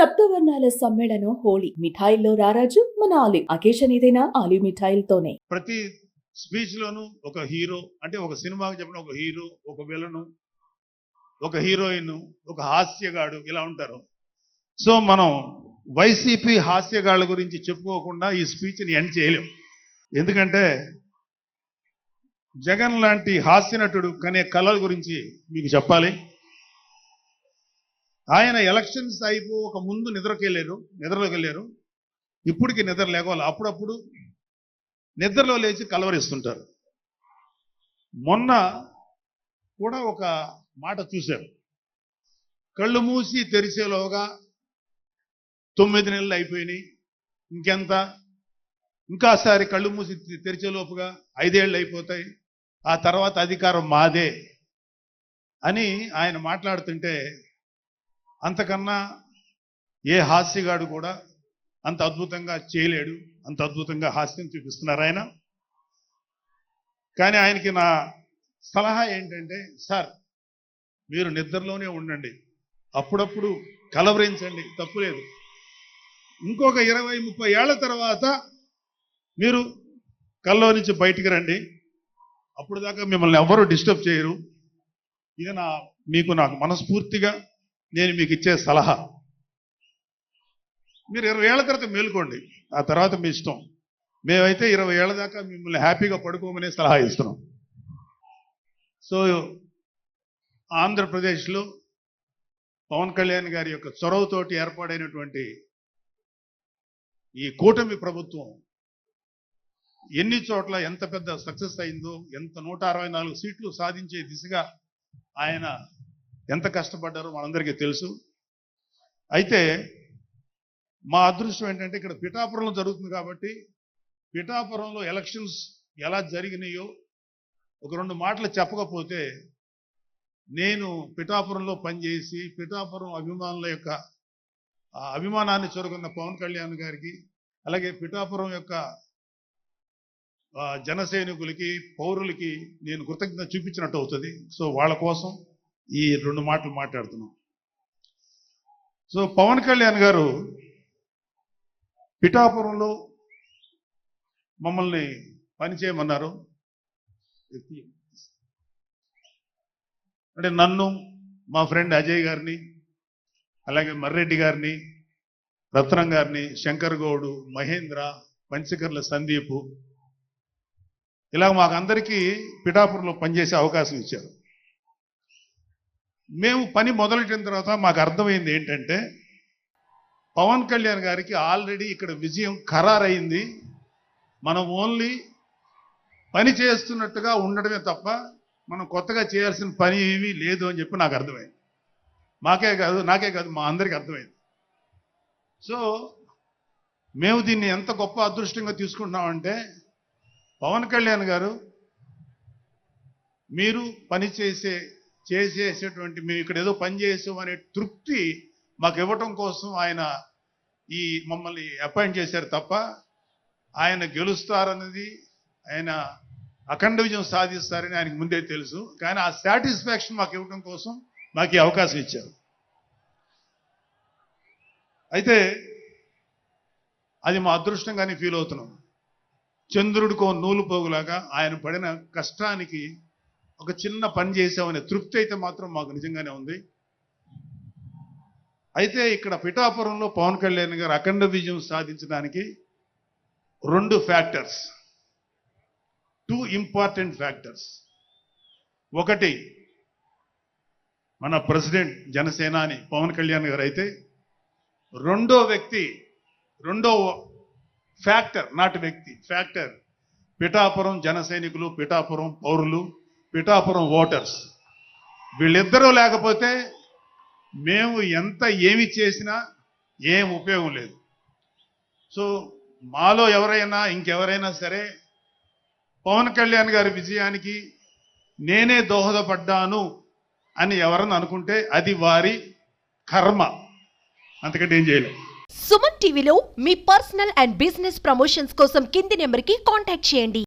సప్తవర్ణాల సమ్మేళనం హోళీ. మిఠాయిల్లో రారాజు మన ఆలివ్. అకేషన్ ఏదైనా ఆలివ్ మిఠాయిలతోనే. ప్రతి స్పీచ్ లోను ఒక హీరో, అంటే ఒక సినిమాకి చెప్పిన ఒక హీరో, ఒక విలను, ఒక హీరోయిన్, ఒక హాస్యగాడు ఇలా ఉంటారు. సో మనం వైసీపీ హాస్యగాళ్ళ గురించి చెప్పుకోకుండా ఈ స్పీచ్ని ఎండ్ చేయలేం. ఎందుకంటే జగన్ లాంటి హాస్య నటుడు కనే కళల గురించి మీకు చెప్పాలి. ఆయన ఎలక్షన్స్ అయిపోక ముందు నిద్రలోకి వెళ్ళారు. ఇప్పటికి నిద్ర లేవాలి. అప్పుడప్పుడు నిద్రలో లేచి కలవరిస్తుంటారు. మొన్న కూడా ఒక మాట చూశారు. కళ్ళు మూసి తెరిచేలోగా 9 నెలలు అయిపోయినాయి, ఇంకెంత, ఇంకాసారి కళ్ళు మూసి తెరిచేలోపుగా 5 ఏళ్ళు అయిపోతాయి, ఆ తర్వాత అధికారం మాదే అని ఆయన మాట్లాడుతుంటే అంతకన్నా ఏ హాస్యగాడు కూడా అంత అద్భుతంగా చేయలేడు. అంత అద్భుతంగా హాస్యం చూపిస్తున్నారు ఆయన. కానీ ఆయనకి నా సలహా ఏంటంటే, సార్ మీరు నిద్రలోనే ఉండండి, అప్పుడప్పుడు కలవరించండి, తప్పులేదు. ఇంకొక 20-30 ఏళ్ల తర్వాత మీరు కల్లో నుంచి బయటికి రండి, అప్పుడు దాకా మిమ్మల్ని ఎవరు డిస్టర్బ్ చేయరు. ఇది నాకు మనస్ఫూర్తిగా నేను మీకు ఇచ్చే సలహా. మీరు 20 ఏళ్ల తర్వాత మేలుకోండి, ఆ తర్వాత మీ ఇష్టం. మేమైతే 20 ఏళ్ల దాకా మిమ్మల్ని హ్యాపీగా పడుకోమనే సలహా ఇస్తున్నాం. సో ఆంధ్రప్రదేశ్లో పవన్ కళ్యాణ్ గారి యొక్క చొరవతోటి ఏర్పాటైనటువంటి ఈ కూటమి ప్రభుత్వం ఎన్ని చోట్ల ఎంత పెద్ద సక్సెస్ అయిందో, ఎంత 164 సీట్లు సాధించే దిశగా ఆయన ఎంత కష్టపడ్డారో మనందరికీ తెలుసు. అయితే మా అదృష్టం ఏంటంటే ఇక్కడ పిఠాపురంలో జరుగుతుంది కాబట్టి పిఠాపురంలో ఎలక్షన్స్ ఎలా జరిగినాయో ఒక 2 మాటలు చెప్పకపోతే, నేను పిఠాపురంలో పనిచేసి పిఠాపురం అభిమానుల యొక్క అభిమానాన్ని చూరగొన్న పవన్ కళ్యాణ్ గారికి, అలాగే పిఠాపురం యొక్క జనసైనికులకి, పౌరులకి నేను కృతజ్ఞత చూపించినట్టు అవుతుంది. సో వాళ్ళ కోసం ఈ 2 మాటలు మాట్లాడుతున్నాం. సో పవన్ కళ్యాణ్ గారు పిఠాపురంలో మమ్మల్ని పనిచేయమన్నారు. అంటే నన్ను, మా ఫ్రెండ్ అజయ్ గారిని, అలాగే మర్రెడ్డి గారిని, రత్నం గారిని, శంకర్ గౌడు, మహేంద్ర, పంచకర్ల సందీపు, ఇలా మాకందరికీ పిఠాపురంలో పనిచేసే అవకాశం ఇచ్చారు. మేము పని మొదలెట్టిన తర్వాత మాకు అర్థమైంది ఏంటంటే, పవన్ కళ్యాణ్ గారికి ఆల్రెడీ ఇక్కడ విజయం ఖరారైంది. మనం ఓన్లీ పని చేస్తున్నట్టుగా ఉండడమే తప్ప మనం కొత్తగా చేయాల్సిన పని ఏమీ లేదు అని చెప్పి నాకు అర్థమైంది. నాకే కాదు మా అందరికీ అర్థమైంది. సో మేము దీన్ని ఎంత గొప్ప అదృష్టంగా తీసుకుంటున్నామంటే, పవన్ కళ్యాణ్ గారు మీరు పని చేసేటువంటి మేము ఇక్కడ ఏదో పని చేసాం అనే తృప్తి మాకు ఇవ్వటం కోసం ఆయన మమ్మల్ని అపాయింట్ చేశారు తప్ప ఆయన గెలుస్తారన్నది, ఆయన అఖండ విజయం సాధిస్తారని ఆయనకు ముందే తెలుసు. కానీ ఆ సాటిస్ఫాక్షన్ మాకు ఇవ్వటం కోసం మాకు ఈ అవకాశం ఇచ్చారు. అయితే అది మా అదృష్టంగానే ఫీల్ అవుతున్నాం. చంద్రుడికో నూలు పోగులాగా ఆయన పడిన కష్టానికి ఒక చిన్న పని చేసామనే తృప్తి అయితే మాత్రం మాకు నిజంగానే ఉంది. అయితే ఇక్కడ పిఠాపురంలో పవన్ కళ్యాణ్ గారు అఖండ విజయం సాధించడానికి 2 ఫ్యాక్టర్స్, 2 ఇంపార్టెంట్ ఫ్యాక్టర్స్. ఒకటి మన ప్రెసిడెంట్ జనసేనాని పవన్ కళ్యాణ్ గారు అయితే, రెండో ఫ్యాక్టర్, నాట్ వ్యక్తి, ఫ్యాక్టర్ పిఠాపురం జన సైనికులు, పిఠాపురం పౌరులు, పిఠాపురం ఓటర్స్. వీళ్ళిద్దరూ లేకపోతే మేము ఏమి చేసినా ఏం ఉపయోగం లేదు. సో మాలో ఎవరైనా ఇంకెవరైనా సరే పవన్ కళ్యాణ్ గారి విజయానికి నేనే దోహదపడ్డాను అని ఎవరన్నా అనుకుంటే అది వారి కర్మ, అంతకంటే ఏం చేయలేదు. సుమన్ టీవీలో మీ పర్సనల్ అండ్ బిజినెస్ ప్రమోషన్స్ కోసం కింది నెంబర్కి కాంటాక్ట్ చేయండి.